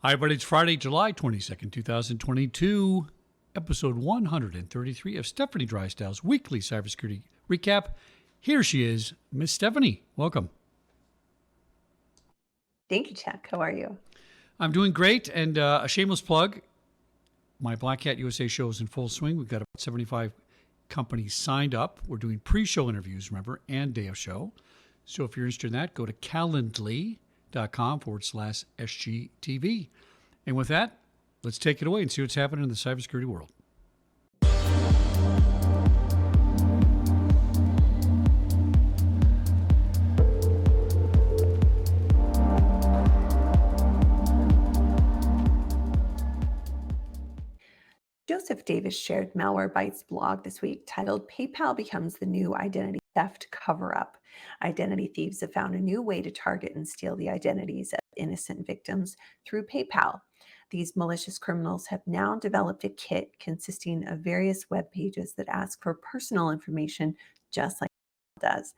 Hi, everybody. It's Friday, July 22nd, 2022, episode 133 of Stefanie Drysdale's weekly cybersecurity recap. Here she is, Miss Stefanie. Welcome. Thank you, Chuck. How are you? I'm doing great, and a shameless plug. My Black Hat USA show is in full swing. We've got about 75 companies signed up. We're doing pre-show interviews, remember, and day of show. So if you're interested in that, go to calendly.com/SGTV. And with that, let's take it away and see what's happening in the cybersecurity world. Joseph Davis shared Malwarebytes blog this week titled PayPal Becomes the New Identity Theft Cover-Up. Identity thieves have found a new way to target and steal the identities of innocent victims through PayPal. These malicious criminals have now developed a kit consisting of various web pages that ask for personal information just like it does.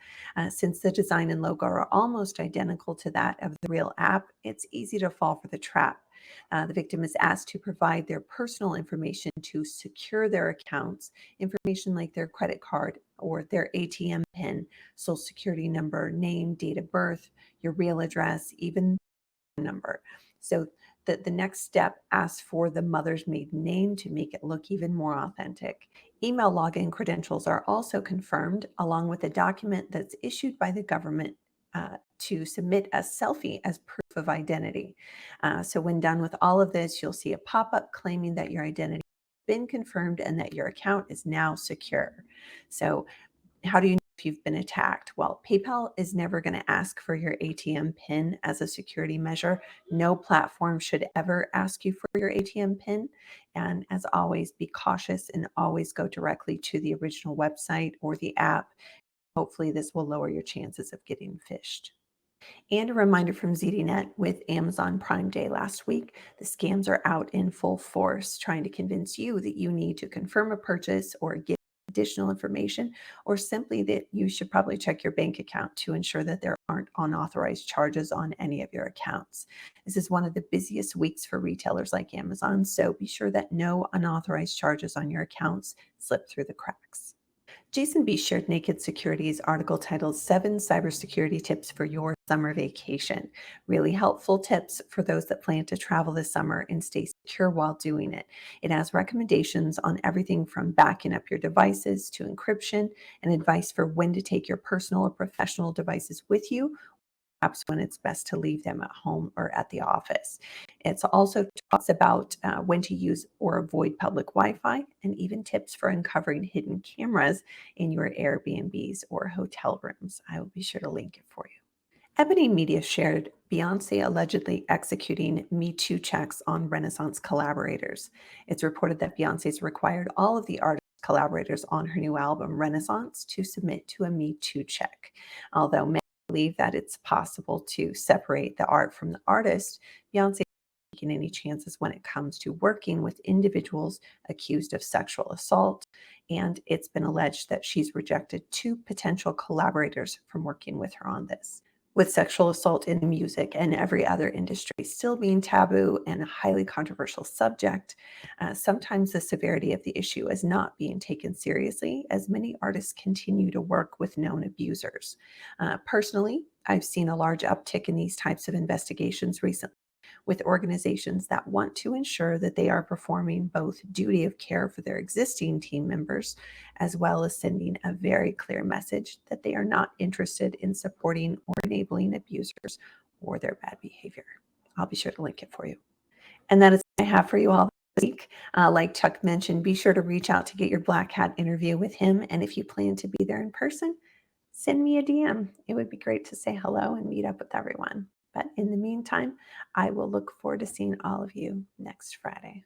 Since the design and logo are almost identical to that of the real app, it's easy to fall for the trap. The victim is asked to provide their personal information to secure their accounts, information like their credit card or their ATM PIN, social security number, name, date of birth, your real address, even number. So the next step asks for the mother's maiden name to make it look even more authentic. Email login credentials are also confirmed, along with a document that's issued by the government to submit a selfie as proof of identity. So when done with all of this, you'll see a pop-up claiming that your identity has been confirmed and that your account is now secure. So how do you know if you've been attacked? Well, PayPal is never going to ask for your ATM PIN as a security measure. No platform should ever ask you for your ATM PIN. And as always, be cautious and always go directly to the original website or the app. Hopefully this will lower your chances of getting phished. And a reminder from ZDNet, with Amazon Prime Day last week, the scams are out in full force, trying to convince you that you need to confirm a purchase or get additional information, or simply that you should probably check your bank account to ensure that there aren't unauthorized charges on any of your accounts. This is one of the busiest weeks for retailers like Amazon, so be sure that no unauthorized charges on your accounts slip through the cracks. Jason B. shared Naked Security's article titled 7 Cybersecurity Tips for Your Summer Vacation. Really helpful tips for those that plan to travel this summer and stay secure while doing it. It has recommendations on everything from backing up your devices to encryption, and advice for when to take your personal or professional devices with you, perhaps when it's best to leave them at home or at the office. It also talks about when to use or avoid public Wi-Fi, and even tips for uncovering hidden cameras in your Airbnbs or hotel rooms. I will be sure to link it for you. Ebony Media shared Beyonce allegedly executing Me Too checks on Renaissance collaborators. It's reported that Beyonce's required all of the artist collaborators on her new album Renaissance to submit to a Me Too check. Although many believe that it's possible to separate the art from the artist, Beyonce isn't taking any chances when it comes to working with individuals accused of sexual assault, and it's been alleged that she's rejected 2 potential collaborators from working with her on this. With sexual assault in music and every other industry still being taboo and a highly controversial subject, sometimes the severity of the issue is not being taken seriously, as many artists continue to work with known abusers. Personally, I've seen a large uptick in these types of investigations recently, with organizations that want to ensure that they are performing both duty of care for their existing team members, as well as sending a very clear message that they are not interested in supporting or enabling abusers or their bad behavior. I'll be sure to link it for you. And that is what I have for you all this week. Like Chuck mentioned, be sure to reach out to get your Black Hat interview with him. And if you plan to be there in person, send me a DM. It would be great to say hello and meet up with everyone. But in the meantime, I will look forward to seeing all of you next Friday.